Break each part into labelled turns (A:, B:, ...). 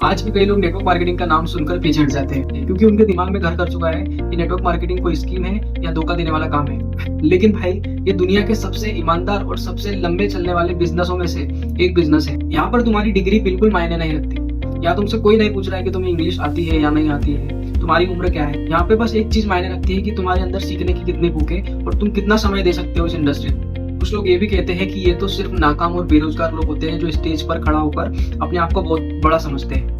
A: आज भी कई लोग नेटवर्क मार्केटिंग का नाम सुनकर पीछे हट जाते हैं क्योंकि उनके दिमाग में घर कर चुका है कि नेटवर्क मार्केटिंग कोई स्कीम है या धोखा देने वाला काम है। लेकिन भाई, ये दुनिया के सबसे ईमानदार और सबसे लंबे चलने वाले बिजनेसों में से एक बिजनेस है। यहाँ पर तुम्हारी डिग्री बिल्कुल मायने नहीं रखती। या तुमसे कोई नहीं पूछ रहा है कि तुम्हें इंग्लिश आती है या नहीं आती है, तुम्हारी उम्र क्या है। यहाँ पे बस एक चीज मायने रखती है कि तुम्हारे अंदर सीखने की कितनी भूख है और तुम कितना समय दे सकते हो इस इंडस्ट्री में। कुछ लोग ये भी कहते हैं कि ये तो सिर्फ नाकाम और बेरोजगार लोग होते हैं जो स्टेज पर खड़ा होकर अपने आप को बहुत बड़ा समझते हैं।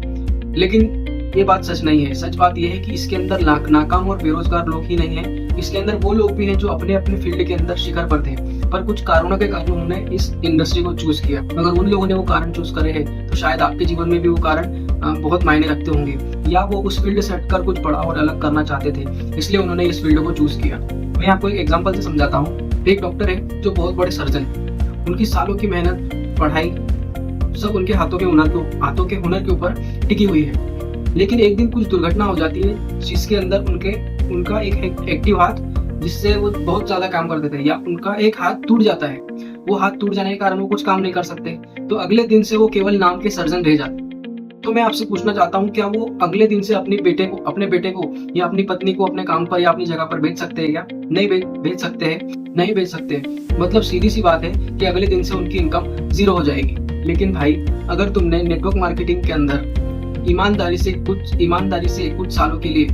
A: लेकिन ये बात सच नहीं है। सच बात यह है कि इसके अंदर नाकाम और बेरोजगार लोग ही नहीं हैं, इसके अंदर वो लोग भी हैं जो अपने अपने फील्ड के अंदर शिखर पर थे, पर कुछ कारणों के कारण उन्होंने इस इंडस्ट्री को चूज किया। अगर उन लोगों ने वो कारण चूज करे हैं तो शायद आपके जीवन में भी वो कारण बहुत मायने रखते होंगे, या वो उस फील्ड से हटकर कुछ बड़ा और अलग करना चाहते थे, इसलिए उन्होंने इस फील्ड को चूज किया। मैं आपको एक एग्जांपल से समझाता हूँ। एक डॉक्टर है जो बहुत बड़े सर्जन है। उनकी सालों की मेहनत, पढ़ाई सब उनके हाथों के हुनर के ऊपर टिकी हुई है। लेकिन एक दिन कुछ दुर्घटना हो जाती है जिसके अंदर उनका एक एक्टिव हाथ, जिससे वो बहुत ज्यादा काम करते थे, या उनका एक हाथ टूट जाता है। वो हाथ टूट जाने के कारण वो कुछ काम नहीं कर सकते, तो अगले दिन से वो केवल नाम के सर्जन रह जाते। तो मैं आपसे पूछना चाहता हूँ, क्या वो अगले दिन से अपने बेटे को या अपनी पत्नी को अपने काम पर या अपनी जगह पर भेज सकते हैं क्या? नहीं भेज सकते हैं, नहीं भेज सकते। मतलब सीधी सी बात है कि अगले दिन से उनकी इनकम जीरो हो जाएगी। लेकिन भाई, अगर तुमने नेटवर्क मार्केटिंग के अंदर ईमानदारी से कुछ सालों के लिए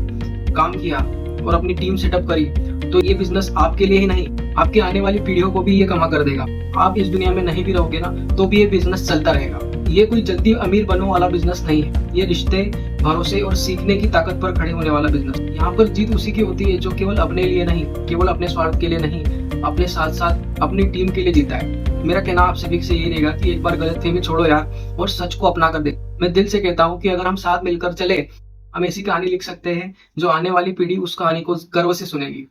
A: काम किया और अपनी टीम सेटअप करी, तो ये बिजनेस आपके लिए ही नहीं, आपके आने वाली पीढ़ियों को भी ये कमा कर देगा। आप इस दुनिया में नहीं भी रहोगे ना, तो भी ये बिजनेस चलता रहेगा। ये कोई जल्दी अमीर बनो वाला बिजनेस नहीं है। ये रिश्ते, भरोसे और सीखने की ताकत पर खड़े होने वाला बिजनेस। यहाँ पर जीत उसी की होती है जो केवल अपने लिए नहीं, केवल अपने स्वार्थ के लिए नहीं, अपने साथ साथ अपनी टीम के लिए जीता है। मेरा कहना आप सभी से यही रहेगा कि एक बार गलतफहमी छोड़ो यार, और सच को अपना कर दे। मैं दिल से कहता हूँ कि अगर हम साथ मिलकर चले, हम ऐसी कहानी लिख सकते हैं जो आने वाली पीढ़ी उस कहानी को गर्व से सुनेगी।